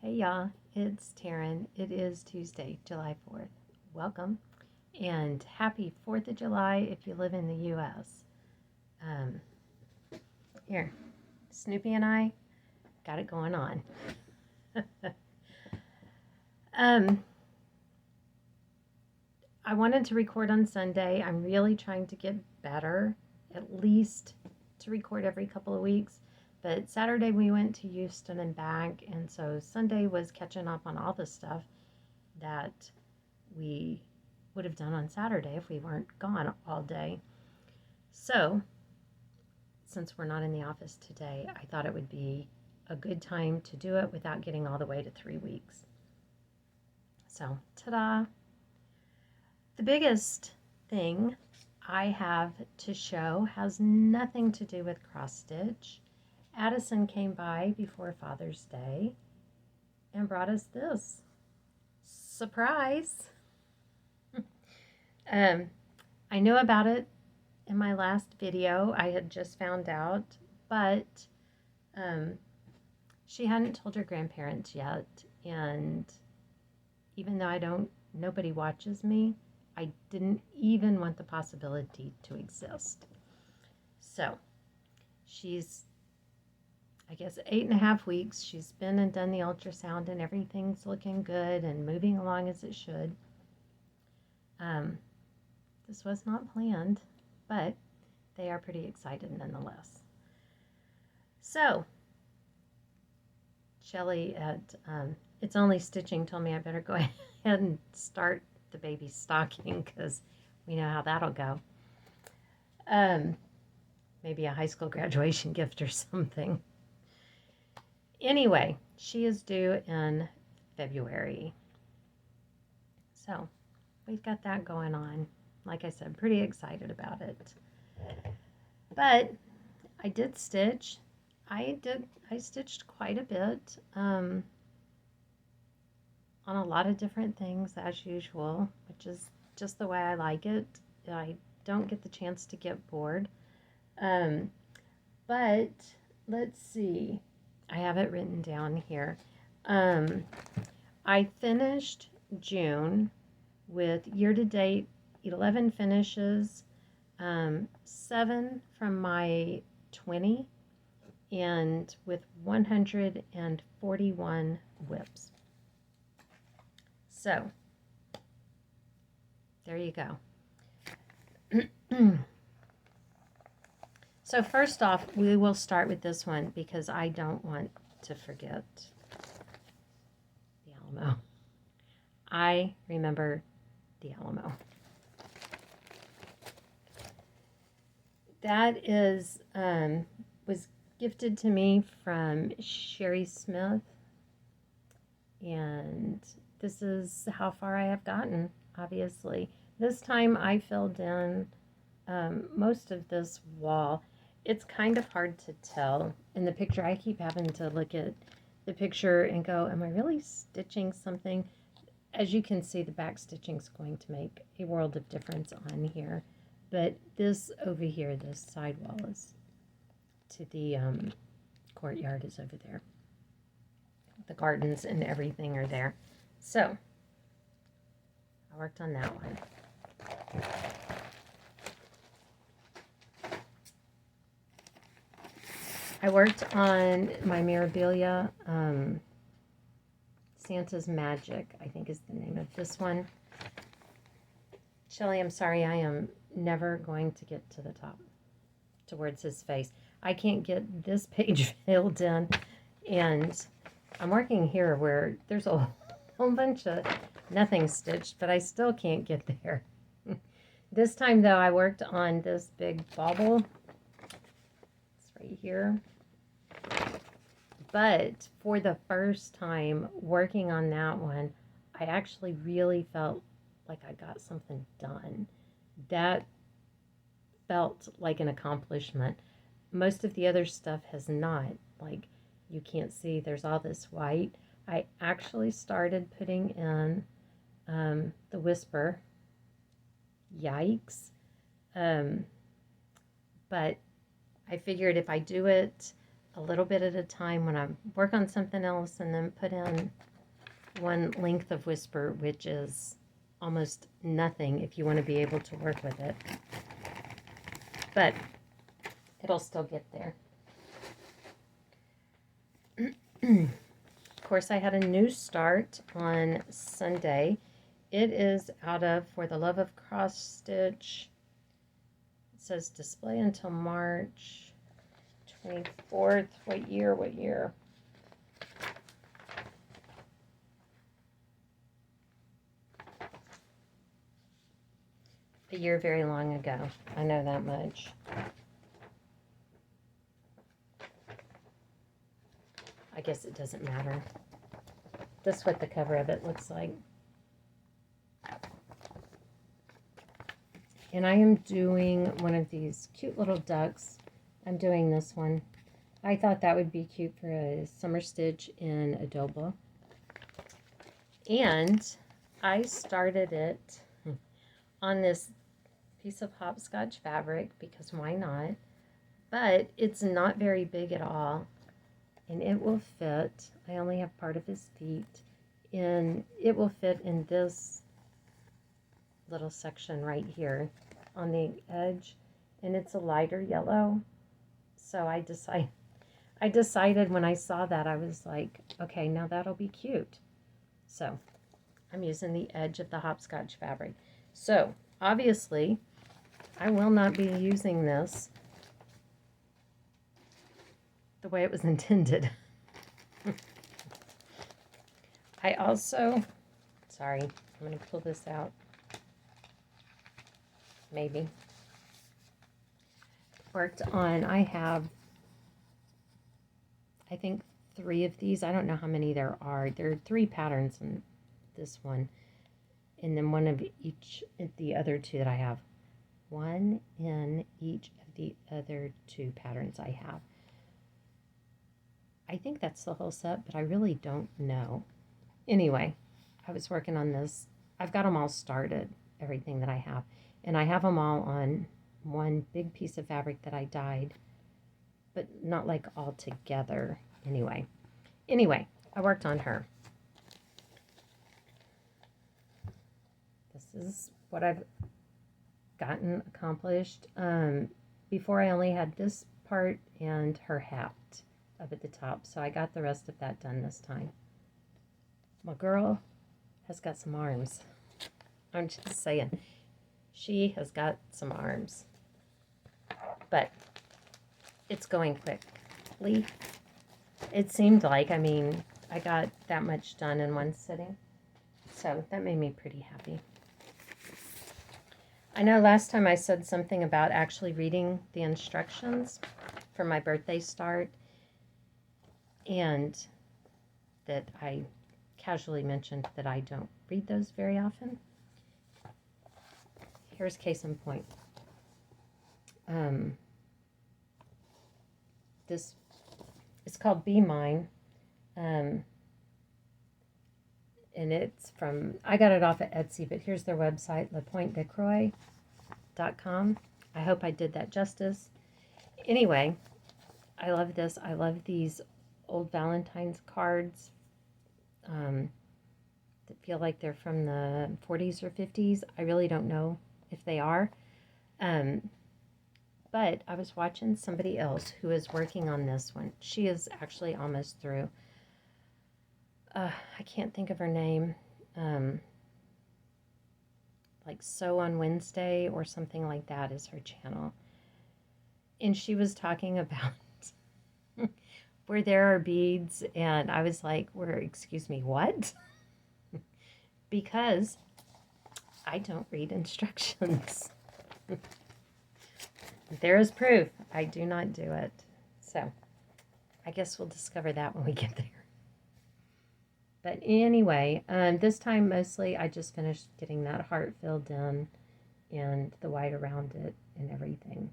Hey y'all, it's Taryn. It is Tuesday, July 4th. Welcome and happy 4th of July if you live in the U.S. Um, Here, Snoopy and I got it going on. um, I wanted to record on Sunday. I'm really trying to get better, at least to record every couple of weeks. But Saturday we went to Houston and back, and so Sunday was catching up on all the stuff that we would have done on Saturday if we weren't gone all day. So, since we're not in the office today, I thought it would be a good time to do it without getting all the way to 3 weeks. So, ta-da! The biggest thing I have to show has nothing to do with cross stitch. Addison came by before Father's Day and brought us this. Surprise! I knew about it in my last video. I had just found out, but she hadn't told her grandparents yet, and even though nobody watches me, I didn't even want the possibility to exist. So she's, I guess, 8.5 weeks. She's been and done the ultrasound, and everything's looking good and moving along as it should. This was not planned, but they are pretty excited nonetheless. So, Shelly at It's Only Stitching told me I better go ahead and start the baby stocking because we know how that'll go. Maybe a high school graduation gift or something. Anyway, she is due in February. So, we've got that going on. Like I said, pretty excited about it. But I did stitch. I stitched quite a bit on a lot of different things as usual, which is just the way I like it. I don't get the chance to get bored. But let's see. I have it written down here. I finished June with year-to-date 11 finishes, 7 from my 20, and with 141 whips. So, there you go. So first off, we will start with this one because I don't want to forget the Alamo. I remember the Alamo. That is was gifted to me from Sherry Smith, and this is how far I have gotten, obviously. This time I filled in most of this wall. It's kind of hard to tell in the picture. I keep having to look at the picture and go, am I really stitching something? As you can see, the back stitching is going to make a world of difference on here. But this over here, this side wall is to the courtyard is over there. The gardens and everything are there. So, I worked on that one. I worked on my Mirabilia, Santa's Magic, I think is the name of this one. Shelly, I'm sorry, I am never going to get to the top, towards his face. I can't get this page filled in, and I'm working here where there's a whole bunch of nothing stitched, but I still can't get there. This time, though, I worked on this big bauble. It's right here. But for the first time working on that one, I actually really felt like I got something done. That felt like an accomplishment. Most of the other stuff has not. Like, you can't see, there's all this white. I actually started putting in the whisper. Yikes. But I figured if I do it a little bit at a time when I work on something else, and then put in one length of whisper, which is almost nothing if you want to be able to work with it. But it'll still get there. Of course, I had a new start on Sunday. It is out of For the Love of Cross Stitch. It says display until March 24th. What year? What year? A year very long ago. I know that much. I guess it doesn't matter. That's what the cover of it looks like. And I am doing one of these cute little ducks. I'm doing this one. I thought that would be cute for a summer stitch in adobo. And I started it on this piece of hopscotch fabric because why not? But it's not very big at all. And it will fit. I only have part of his feet. And it will fit in this little section right here on the edge. And it's a lighter yellow. So I decided when I saw that, I was like, okay, now that'll be cute. So I'm using the edge of the hopscotch fabric. So obviously, I will not be using this the way it was intended. I also, sorry, I'm going to pull this out. Maybe. Worked on, I have, I think 3 of these. I don't know how many there are. There are 3 patterns in this one. And then one of each, the other 2 that I have. One in each of the other 2 patterns I have. I think that's the whole set, but I really don't know. Anyway, I was working on this. I've got them all started, everything that I have. And I have them all on one big piece of fabric that I dyed, but not like all together. Anyway, I worked on her. This is what I've gotten accomplished. Before I only had this part and her hat up at the top, so I got the rest of that done this time. My girl has got some arms. I'm just saying, she has got some arms, but it's going quickly. It seemed like, I mean, I got that much done in one sitting, so that made me pretty happy. I know last time I said something about actually reading the instructions for my birthday start, and that I casually mentioned that I don't read those very often. Here's case in point. This is called Be Mine, and it's from, I got it off of Etsy, but here's their website, lapointdecroix.com. I hope I did that justice. Anyway, I love this. I love these old Valentine's cards that feel like they're from the 40s or 50s. I really don't know if they are. But I was watching somebody else who is working on this one. She is actually almost through. I can't think of her name. Like Sew on Wednesday or something like that is her channel. And she was talking about where there are beads, and I was like, excuse me, what? Because I don't read instructions. There is proof. I do not do it. So I guess we'll discover that when we get there. But anyway, this time mostly I just finished getting that heart filled in and the white around it and everything.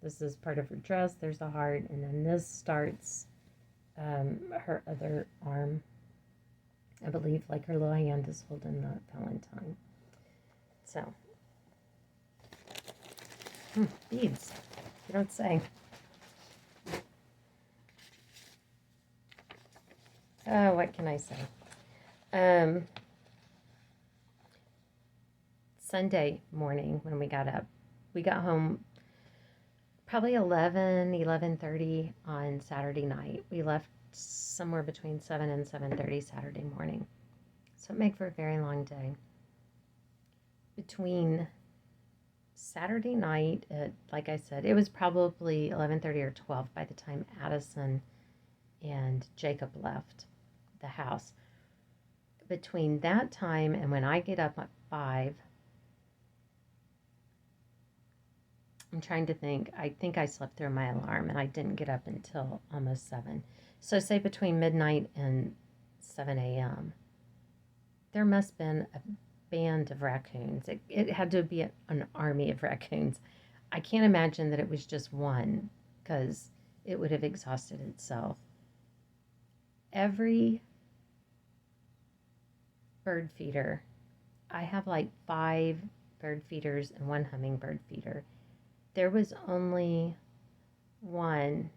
This is part of her dress. There's a heart, and then this starts her other arm. I believe like her little hand is holding the Valentine. So, beads. You don't say. What can I say? Um, Sunday morning when we got up, we got home probably 11:30 on Saturday night. We left somewhere between 7 and 7:30 Saturday morning. So it made for a very long day. Between Saturday night at, like I said, it was probably 11:30 or 12 by the time Addison and Jacob left the house. Between that time and when I get up at 5, I'm trying to think. I think I slept through my alarm and I didn't get up until almost 7. So say between midnight and 7 a.m. There must have been a band of raccoons. It had to be an army of raccoons. I can't imagine that it was just one because it would have exhausted itself. Every bird feeder, I have like 5 bird feeders and 1 hummingbird feeder. There was only one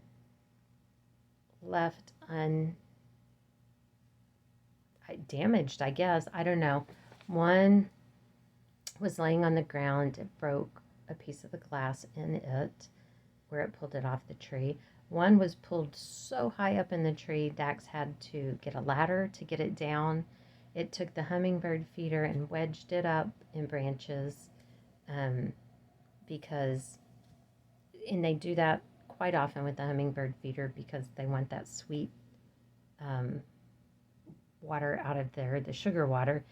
left damaged, I guess. I don't know. One was laying on the ground. It broke a piece of the glass in it where it pulled it off the tree. One was pulled so high up in the tree, Dax had to get a ladder to get it down. It took the hummingbird feeder and wedged it up in branches because, and they do that quite often with the hummingbird feeder because they want that sweet water out of there, the sugar water.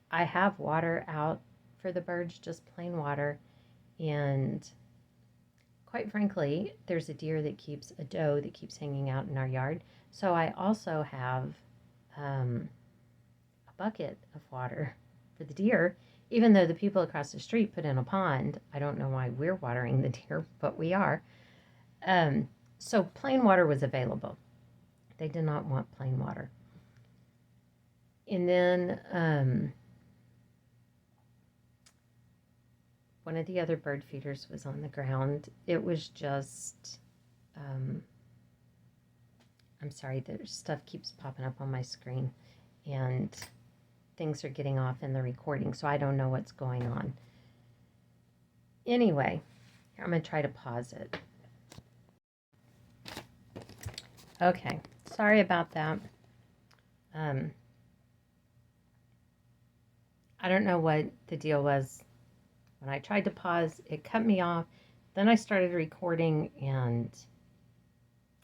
I have water out for the birds, just plain water, and quite frankly, there's a doe that keeps hanging out in our yard. So I also have a bucket of water for the deer, even though the people across the street put in a pond. I don't know why we're watering the deer, but we are. So plain water was available. They did not want plain water. And then one of the other bird feeders was on the ground. It was just, I'm sorry, the stuff keeps popping up on my screen and things are getting off in the recording, so I don't know what's going on. Anyway, here, I'm going to try to pause it. Okay, sorry about that. I don't know what the deal was. When I tried to pause, it cut me off. Then I started recording and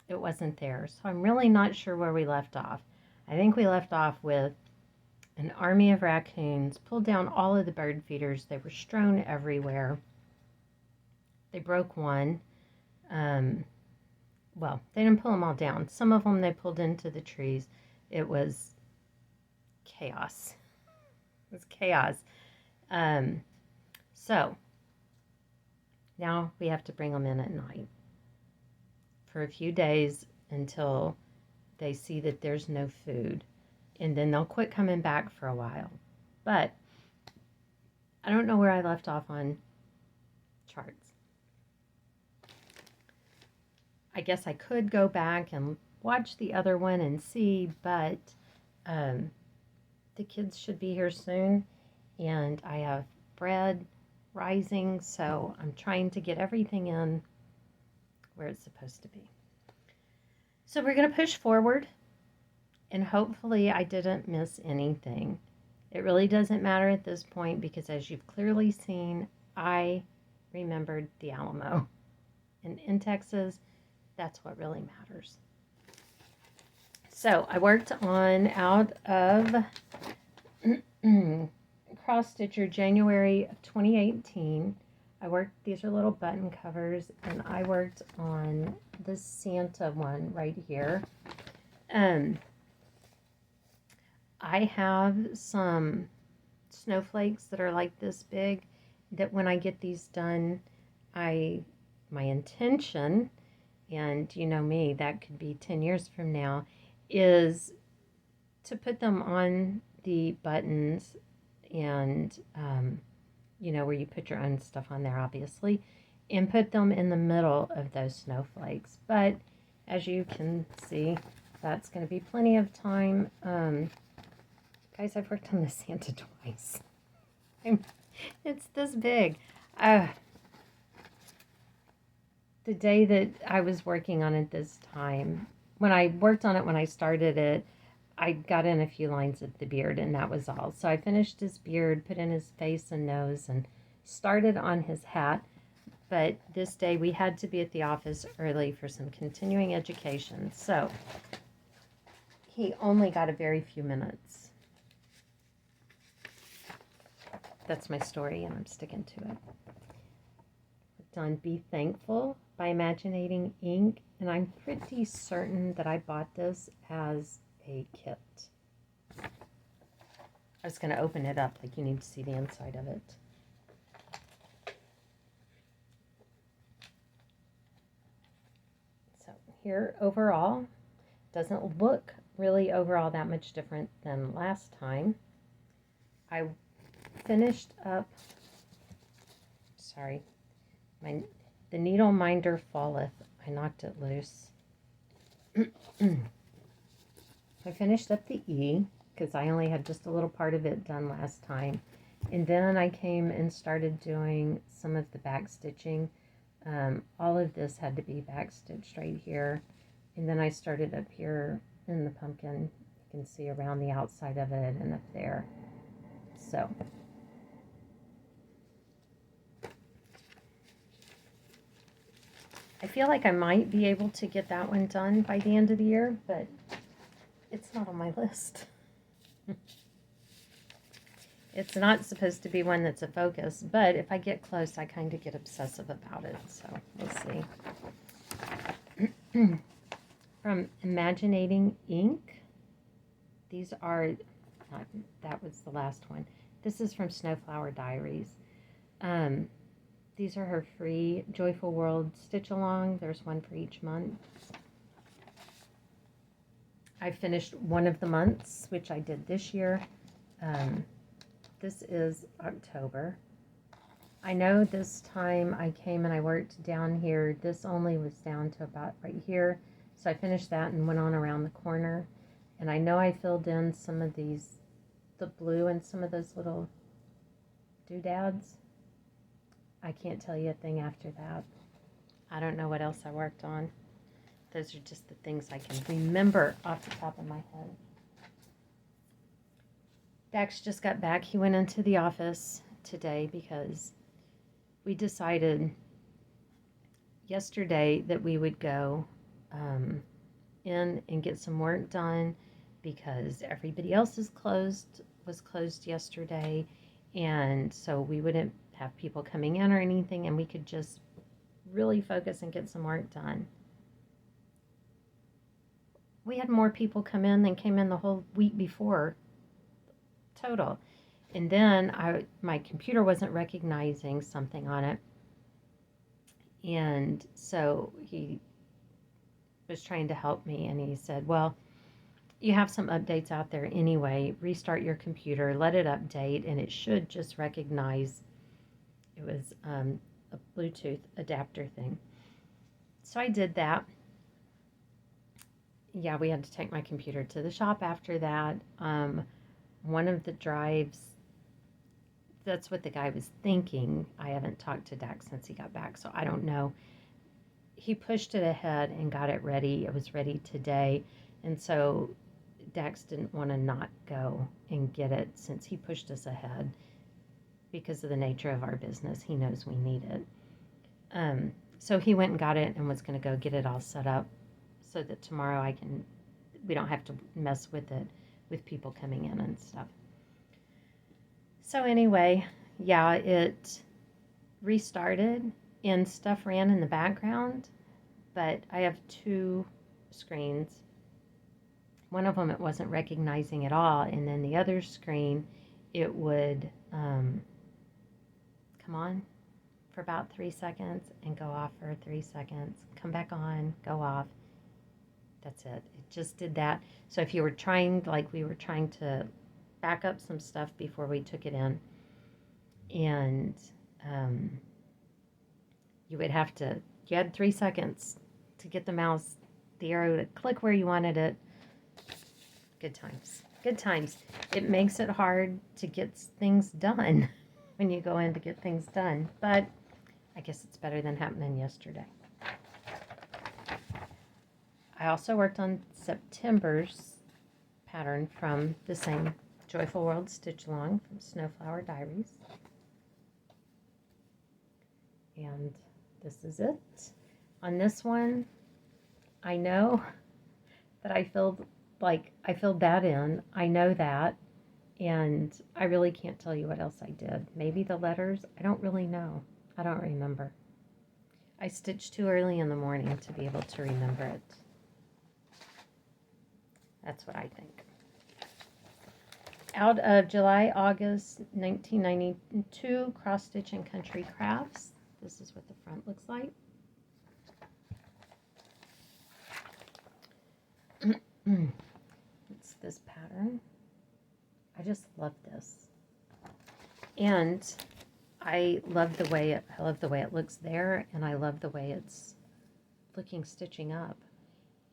it wasn't there. So I'm really not sure where we left off. I think we left off with an army of raccoons pulled down all of the bird feeders. They were strewn everywhere. They broke one. Well, they didn't pull them all down. Some of them they pulled into the trees. It was chaos. It was chaos. So now we have to bring them in at night for a few days until they see that there's no food. And then they'll quit coming back for a while. But I don't know where I left off on charts. I guess I could go back and watch the other one and see, but the kids should be here soon. And I have bread rising, so I'm trying to get everything in where it's supposed to be. So we're going to push forward, and hopefully I didn't miss anything. It really doesn't matter at this point because, as you've clearly seen, I remembered the Alamo. And in Texas, that's what really matters. So I worked on out of Cross Stitcher January of 2018. These are little button covers, and I worked on the Santa one right here. I have some snowflakes that are like this big that when I get these done, my intention, and you know me, that could be 10 years from now, is to put them on the buttons and, where you put your own stuff on there, obviously, and put them in the middle of those snowflakes. But as you can see, that's going to be plenty of time. Guys, I've worked on this Santa twice. It's this big. The day that I was working on it this time, when I worked on it, when I started it, I got in a few lines of the beard, and that was all. So I finished his beard, put in his face and nose, and started on his hat. But this day we had to be at the office early for some continuing education. So he only got a very few minutes. That's my story, and I'm sticking to it. Done Be Thankful by Imaginating Ink, and I'm pretty certain that I bought this as a kit. I was going to open it up, like you need to see the inside of it. So here overall, doesn't look really overall that much different than last time. I finished up, sorry, the needle minder falleth. I knocked it loose. I finished up the E because I only had just a little part of it done last time. And then I came and started doing some of the back stitching. All of this had to be back stitched right here. And then I started up here in the pumpkin. You can see around the outside of it and up there. So I feel like I might be able to get that one done by the end of the year, but it's not on my list. It's not supposed to be one that's a focus, but if I get close, I kind of get obsessive about it, so we'll see. From Imaginating Ink. These are, that was the last one. This is from Snowflower Diaries. These are her free Joyful World Stitch Along. There's one for each month. I finished one of the months, which I did this year. This is October. I know this time I came and I worked down here. This only was down to about right here. So I finished that and went on around the corner. And I know I filled in some of these, the blue and some of those little doodads. I can't tell you a thing after that. I don't know what else I worked on. Those are just the things I can remember off the top of my head. Dax just got back. He went into the office today because we decided yesterday that we would go in and get some work done because everybody else was closed yesterday, and so we wouldn't have people coming in or anything, and we could just really focus and get some work done. We had more people come in than came in the whole week before total. And then my computer wasn't recognizing something on it, and so he was trying to help me, and he said, well, you have some updates out there anyway. Restart your computer, let it update, and it should just recognize it was a Bluetooth adapter thing. So I did that. Yeah, we had to take my computer to the shop after that. One of the drives, that's what the guy was thinking. I haven't talked to Dax since he got back, so I don't know. He pushed it ahead and got it ready. It was ready today. And so Dax didn't want to not go and get it since he pushed us ahead because of the nature of our business. He knows we need it. So he went and got it and was going to go get it all set up so that tomorrow we don't have to mess with it with people coming in and stuff. So anyway, yeah, it restarted and stuff ran in the background, but I have two screens. One of them it wasn't recognizing at all, and then the other screen it would come on for about 3 seconds and go off for 3 seconds, come back on, go off. That's it. It just did that. So if you were trying, like we were trying to back up some stuff before we took it in, and you would have to, you had 3 seconds to get the mouse, the arrow to click where you wanted it Good times. Good times. It makes it hard to get things done when you go in to get things done. But I guess it's better than happening yesterday. I also worked on September's pattern from the same Joyful World Stitch Along from Snowflower Diaries. And this is it. On this one, I know that I filled that in. I know that. And I really can't tell you what else I did. Maybe the letters. I don't really know. I don't remember. I stitched too early in the morning to be able to remember it. That's what I think. Out of July, August 1992, Cross Stitch and Country Crafts. This is what the front looks like. It's this pattern. I just love this. And I love the way it looks there, and I love the way it's looking stitching up.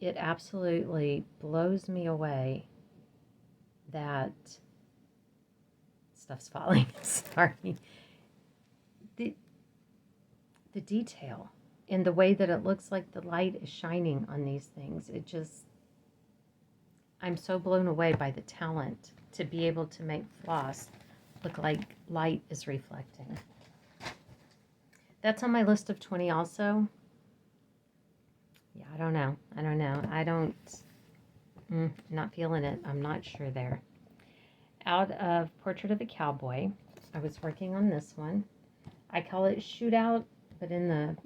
It absolutely blows me away that stuff's falling. Sorry. The detail in the way that it looks like the light is shining on these things. I'm so blown away by the talent to be able to make floss look like light is reflecting. That's on my list of 20 also. Yeah, I don't know. Not feeling it. I'm not sure there. Out of Portrait of a Cowboy, I was working on this one. I call it Shootout, but in the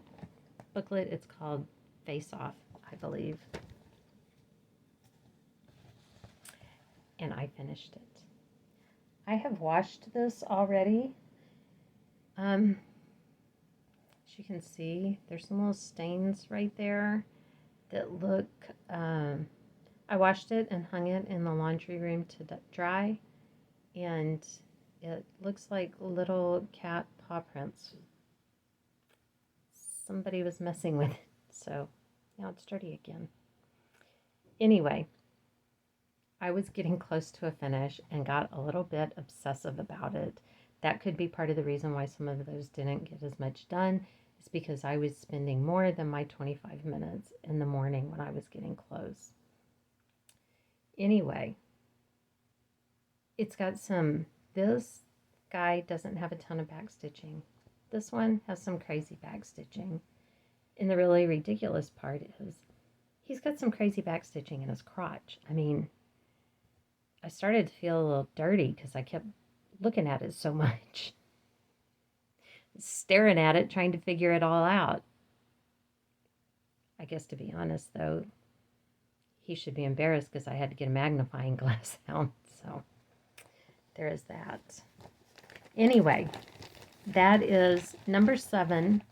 booklet it's called Face Off, I believe. And I finished it. I have washed this already. As you can see, there's some little stains right there that look, I washed it and hung it in the laundry room to dry, and it looks like little cat paw prints. Somebody was messing with it, so now it's dirty again. Anyway, I was getting close to a finish and got a little bit obsessive about it. That could be part of the reason why some of those didn't get as much done, is because I was spending more than my 25 minutes in the morning when I was getting close. Anyway, it's got this guy doesn't have a ton of back stitching. This one has some crazy back stitching. And the really ridiculous part is he's got some crazy back stitching in his crotch. I mean, I started to feel a little dirty because I kept looking at it so much. Staring at it, trying to figure it all out. I guess, to be honest, though, he should be embarrassed because I had to get a magnifying glass out. So there is that. Anyway, that is number 7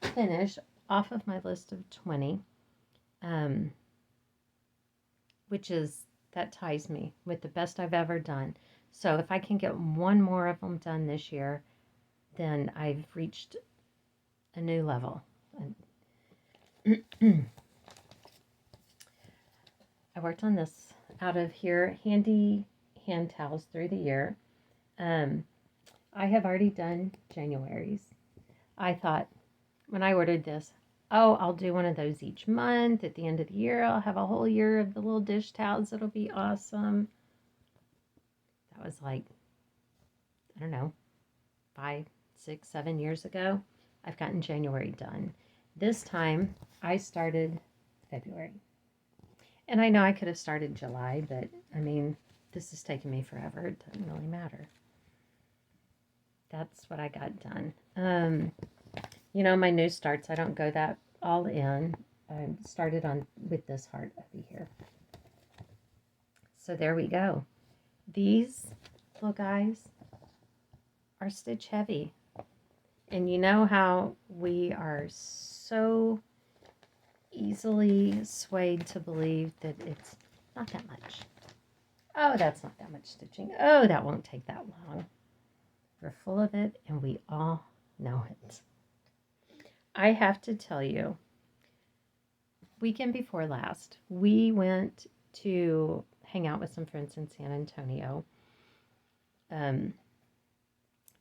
finish off of my list of 20, that ties me with the best I've ever done. So if I can get one more of them done this year, then I've reached a new level. I worked on this out of here, handy hand towels through the year. I have already done January's. I thought when I ordered this, oh, I'll do one of those each month. At the end of the year, I'll have a whole year of the little dish towels. It'll be awesome. That was like, I don't know, 5, 6, 7 years ago. I've gotten January done. This time, I started February. And I know I could have started July, but, I mean, this has taken me forever. It doesn't really matter. That's what I got done. You know, my new starts, I don't go that all in. I started with this heart over here. So there we go. These little guys are stitch heavy. And you know how we are so easily swayed to believe that it's not that much. Oh, that's not that much stitching. Oh, that won't take that long. We're full of it, and we all know it. I have to tell you, weekend before last, we went to hang out with some friends in San Antonio.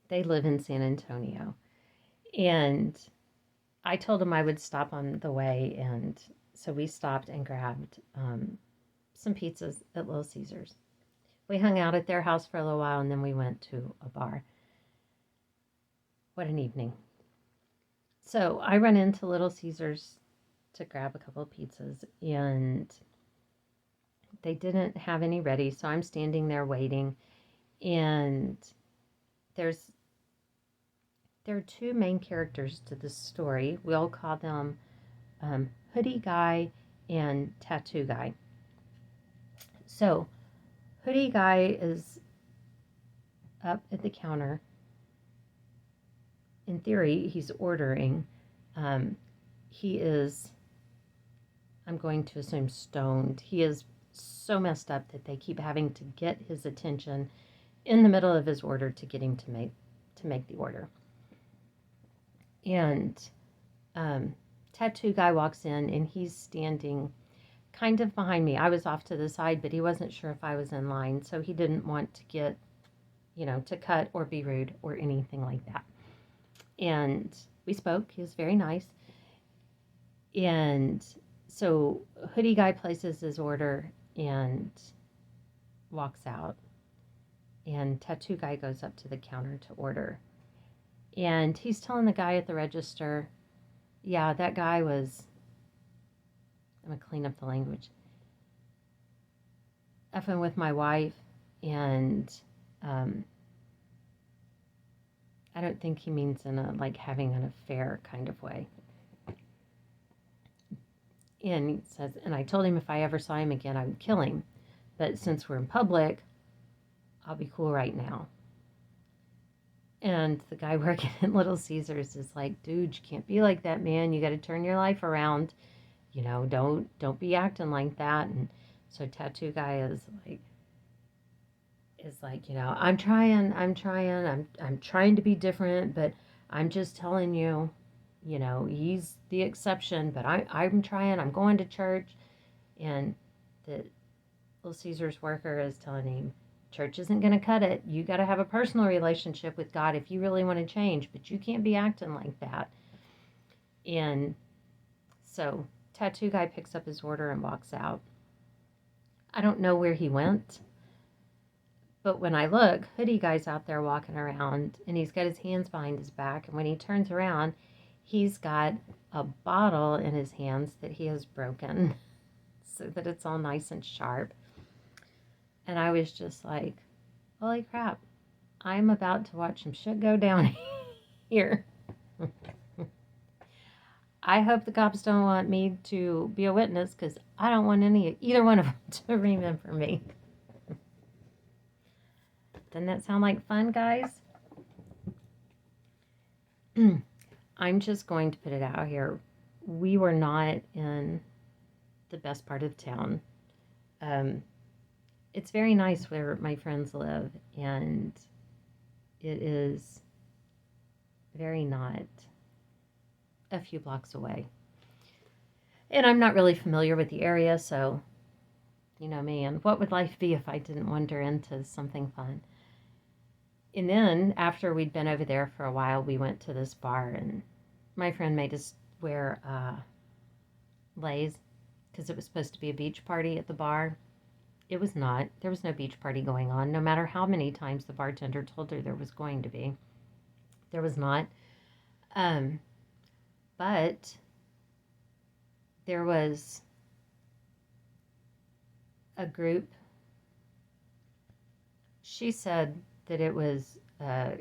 They live in San Antonio. And I told them I would stop on the way. And so we stopped and grabbed some pizzas at Little Caesars. We hung out at their house for a little while, and then we went to a bar. What an evening. So I run into Little Caesars to grab a couple of pizzas, and they didn't have any ready, so I'm standing there waiting, and there are two main characters to this story. We'll call them Hoodie Guy and Tattoo Guy. So Hoodie Guy is up at the counter. In theory, he's ordering. He is, I'm going to assume, stoned. He is so messed up that they keep having to get his attention in the middle of his order to get him to make the order. And Tattoo Guy walks in, and he's standing kind of behind me. I was off to the side, but he wasn't sure if I was in line, so he didn't want to get, to cut or be rude or anything like that. And we spoke. He was very nice. And so Hoodie Guy places his order and walks out. And Tattoo Guy goes up to the counter to order. And he's telling the guy at the register, yeah, that guy was, I'm going to clean up the language, effing with my wife, and I don't think he means in a, like, having an affair kind of way. And he says, and I told him if I ever saw him again, I would kill him. But since we're in public, I'll be cool right now. And the guy working at Little Caesars is like, dude, you can't be like that, man. You got to turn your life around. Don't be acting like that. And so Tattoo Guy is like, I'm trying to be different, but I'm just telling you, he's the exception, but I'm trying, I'm going to church. And the Little Caesars worker is telling him, church isn't going to cut it. You got to have a personal relationship with God if you really want to change, but you can't be acting like that. And so Tattoo Guy picks up his order and walks out. I don't know where he went, but when I look, Hoodie Guy's out there walking around, and he's got his hands behind his back, and when he turns around, he's got a bottle in his hands that he has broken so that it's all nice and sharp. And I was just like, holy crap, I'm about to watch some shit go down here. I hope the cops don't want me to be a witness, because I don't want either one of them to remember me. Doesn't that sound like fun, guys? I'm just going to put it out here. We were not in the best part of town. It's very nice where my friends live, and it is very not a few blocks away. And I'm not really familiar with the area, so you know me, and what would life be if I didn't wander into something fun? And then after we'd been over there for a while, we went to this bar, and my friend made us wear leis because it was supposed to be a beach party at the bar. It was not. There was no beach party going on, no matter how many times the bartender told her there was going to be. There was not. But there was a group. She said that it was a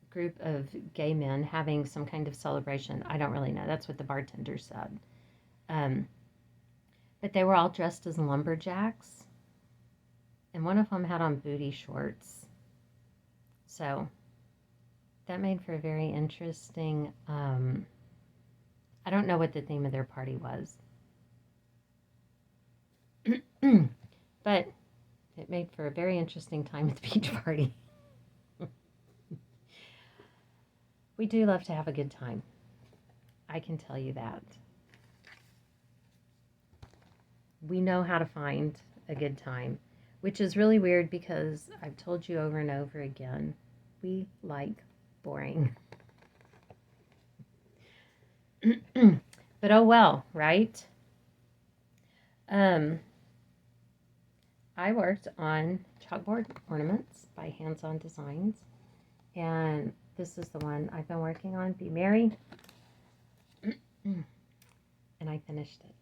group of gay men having some kind of celebration. I don't really know. That's what the bartender said. But they were all dressed as lumberjacks, and one of them had on booty shorts. So that made for a very interesting, I don't know what the theme of their party was. But it made for a very interesting time at the beach party. We do love to have a good time. I can tell you that. We know how to find a good time, which is really weird because I've told you over and over again, we like boring. But oh well, right? I worked on chalkboard ornaments by Hands-On Designs, and this is the one I've been working on, Be Merry, and I finished it.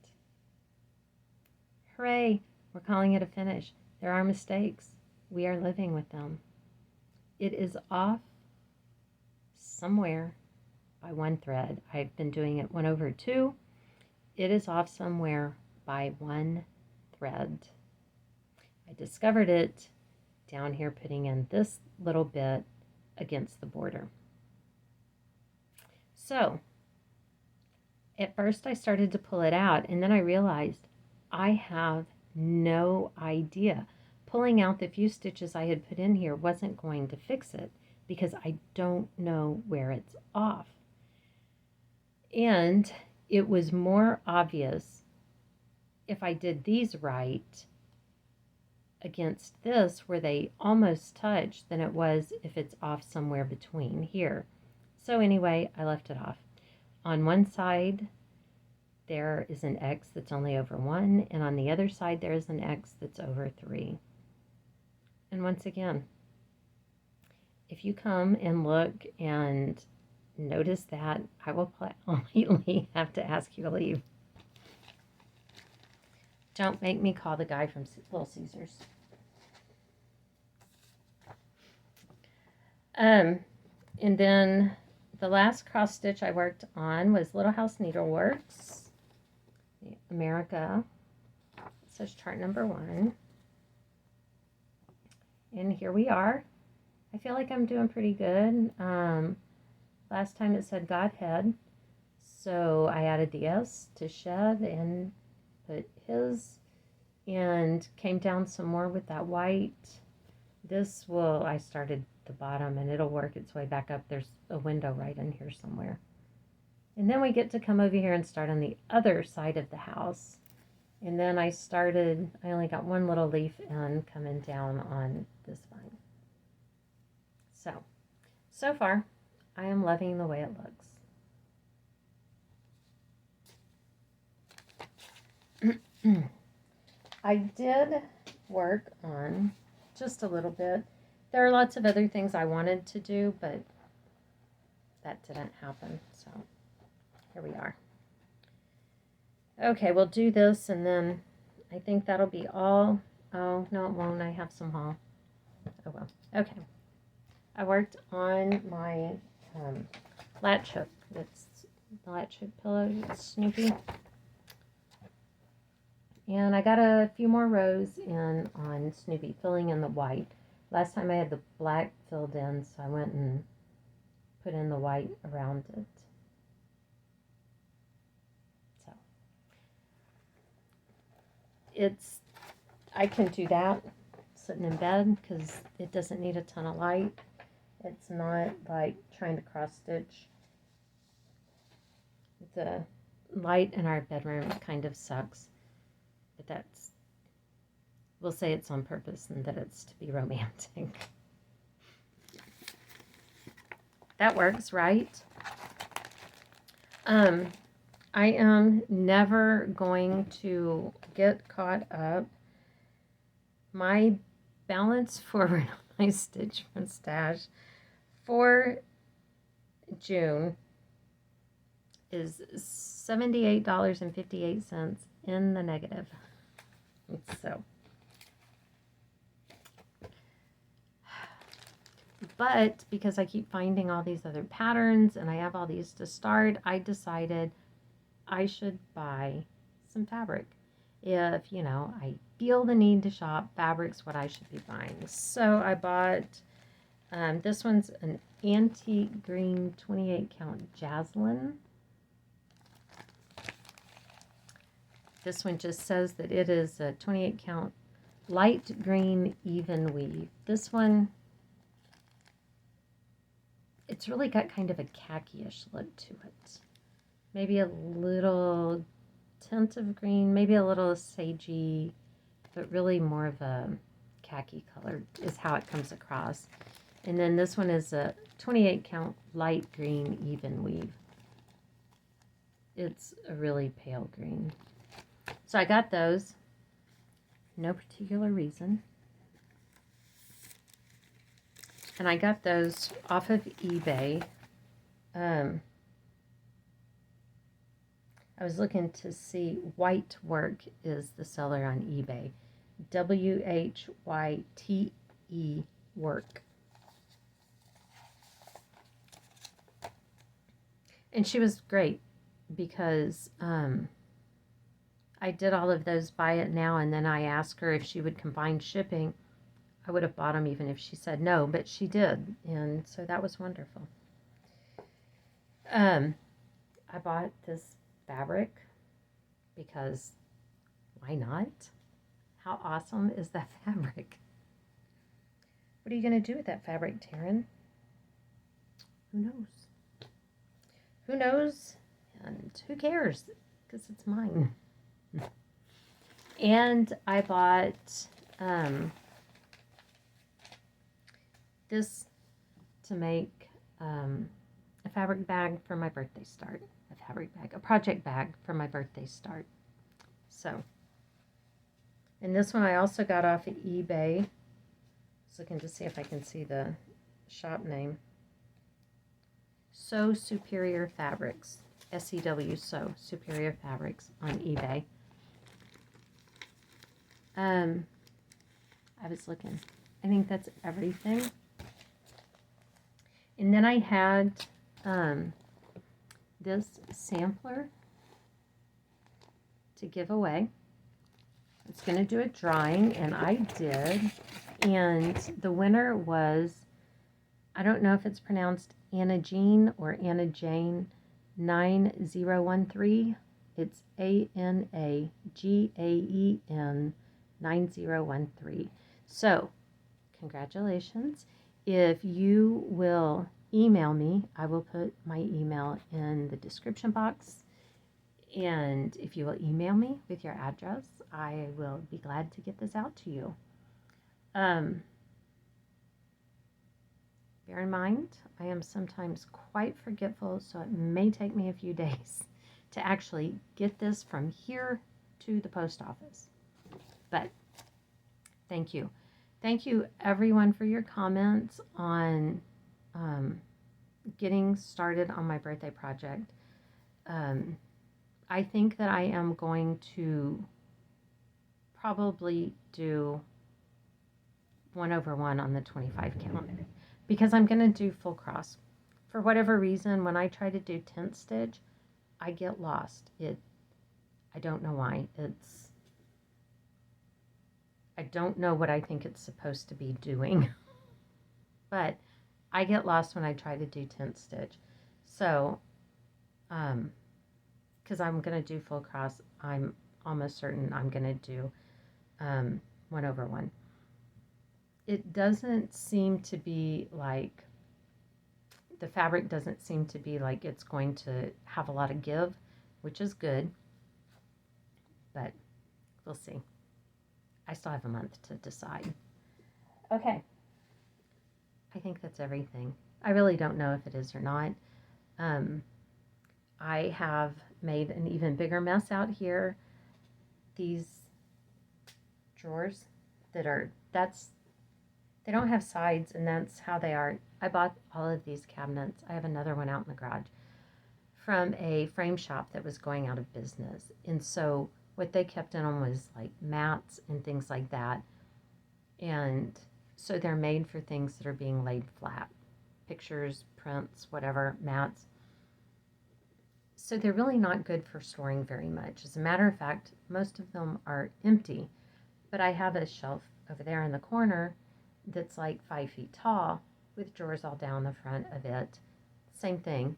Hooray! We're calling it a finish. There are mistakes. We are living with them. It is off somewhere by one thread. I've been doing it 1/2. It is off somewhere by one thread. I discovered it down here putting in this little bit against the border. So at first I started to pull it out, and then I realized I have no idea. Pulling out the few stitches I had put in here wasn't going to fix it because I don't know where it's off. And it was more obvious if I did these right against this where they almost touch than it was if it's off somewhere between here. So anyway, I left it off. On one side there is an X that's only over 1, and on the other side there is an X that's over 3. And once again, if you come and look and notice that, I will politely have to ask you to leave. Don't make me call the guy from Little Caesars. And then the last cross stitch I worked on was Little House Needleworks, America. It says chart number 1. And here we are. I feel like I'm doing pretty good. Last time it said Godhead, so I added the S to shed and put his, and came down some more with that white. I started the bottom and it'll work its way back up. There's a window right in here somewhere. And then we get to come over here and start on the other side of the house. And then I only got one little leaf in coming down on this vine. So far, I am loving the way it looks. I did work on just a little bit. There are lots of other things I wanted to do, but that didn't happen. So here we are. Okay, we'll do this, and then I think that'll be all. Oh, no, it won't. I have some haul. Oh, well. Okay. I worked on my latch hook. It's the latch hook pillow. It's Snoopy. And I got a few more rows in on Snoopy, filling in the white. Last time I had the black filled in, so I went and put in the white around it. So I can do that sitting in bed because it doesn't need a ton of light. It's not like trying to cross stitch. The light in our bedroom kind of sucks, but we'll say it's on purpose and that it's to be romantic. That works, right? I am never going to get caught up. My balance forward on my stitch from stash for June is $78.58 in the negative. So, but because I keep finding all these other patterns and I have all these to start, I decided I should buy some fabric. If, I feel the need to shop, fabric's what I should be buying. So I bought, this one's an antique green 28 count Jaslyn. This one just says that it is a 28 count light green even weave. This one, it's really got kind of a khaki-ish look to it. Maybe a little tint of green, maybe a little sagey but really more of a khaki color is how it comes across. And then this one is a 28 count light green even weave. It's a really pale green. So I got those. No particular reason. And I got those off of eBay. I was looking to see White Work is the seller on eBay. WHYTE Work. And she was great because I did all of those buy it now, and then I asked her if she would combine shipping. I would have bought them even if she said no, but she did, and so that was wonderful. I bought this fabric because why not? How awesome is that fabric? What are you going to do with that fabric, Taryn? Who knows? Who knows? And who cares? Because it's mine. And I bought this to make a fabric bag for my birthday start. A project bag for my birthday start. So, and this one I also got off of eBay. I was looking to see if I can see the shop name. Sew Superior Fabrics. SEW Sew Superior Fabrics on eBay. I was looking. I think that's everything. And then I had this sampler to give away. It's going to do a drawing, and I did. And the winner was, I don't know if it's pronounced Anna Jean or Anna Jane 9013. It's ANAGAEN 9013. So, congratulations. If you will email me, I will put my email in the description box. And if you will email me with your address, I will be glad to get this out to you. Bear in mind, I am sometimes quite forgetful, so it may take me a few days to actually get this from here to the post office. But thank you. Thank you, everyone, for your comments on getting started on my birthday project. I think that I am going to probably do 1/1 on the 25 count because I'm going to do full cross. For whatever reason, when I try to do tent stitch, I get lost. I don't know why. I don't know what I think it's supposed to be doing, but I get lost when I try to do tent stitch. So, because I'm going to do full cross, I'm almost certain I'm going to do 1/1. It doesn't seem to be like, the fabric doesn't seem to be like it's going to have a lot of give, which is good, but we'll see. I still have a month to decide. Okay. I think that's everything. I really don't know if it is or not. I have made an even bigger mess out here. These drawers they don't have sides, and that's how they are. I bought all of these cabinets. I have another one out in the garage from a frame shop that was going out of business. And so what they kept in them was like mats and things like that. And so they're made for things that are being laid flat. Pictures, prints, whatever, mats. So they're really not good for storing very much. As a matter of fact, most of them are empty. But I have a shelf over there in the corner that's like 5 feet tall with drawers all down the front of it. Same thing.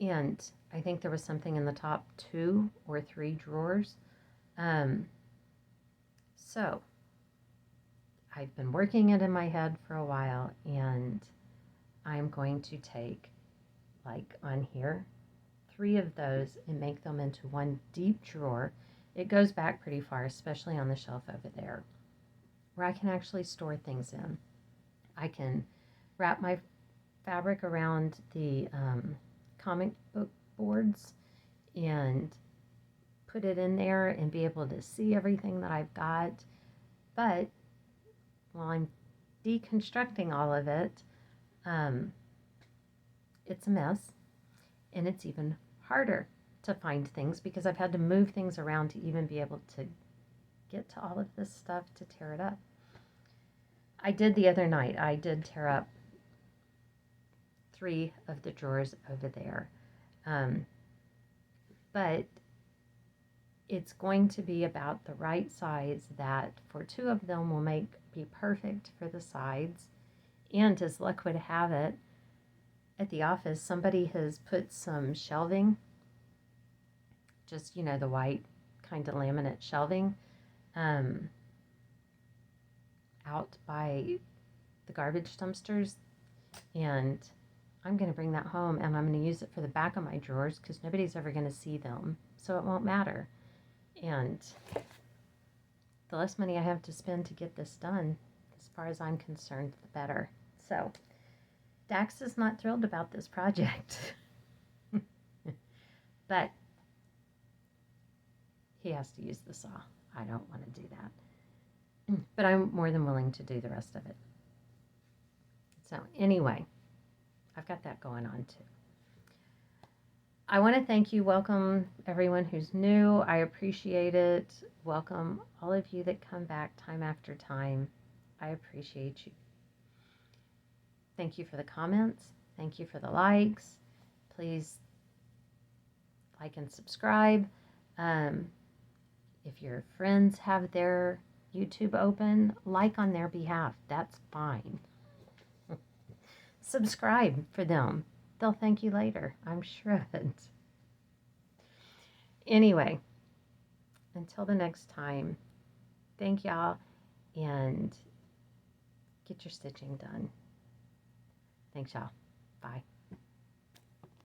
And I think there was something in the top 2 or 3 drawers. So I've been working it in my head for a while, and I'm going to take, like on here, 3 of those and make them into one deep drawer. It goes back pretty far, especially on the shelf over there, where I can actually store things in. I can wrap my fabric around the comic book boards and put it in there and be able to see everything that I've got. But while I'm deconstructing all of it, it's a mess, and it's even harder to find things because I've had to move things around to even be able to get to all of this stuff to tear it up. I did the other night. I did tear up 3 of the drawers over there. But it's going to be about the right size that for 2 of them will be perfect for the sides. And as luck would have it, at the office, somebody has put some shelving, just, the white kind of laminate shelving, out by the garbage dumpsters. And I'm going to bring that home, and I'm going to use it for the back of my drawers because nobody's ever going to see them, so it won't matter. And the less money I have to spend to get this done, as far as I'm concerned, the better. So Dax is not thrilled about this project. But he has to use the saw. I don't want to do that. But I'm more than willing to do the rest of it. So anyway, I've got that going on too. I want to thank you. Welcome everyone who's new. I appreciate it. Welcome all of you that come back time after time. I appreciate you. Thank you for the comments. Thank you for the likes. Please like and subscribe. If your friends have their YouTube open, like on their behalf. That's fine. Subscribe for them. They'll thank you later. I'm sure of it. Anyway, until the next time, thank y'all, and get your stitching done. Thanks, y'all. Bye.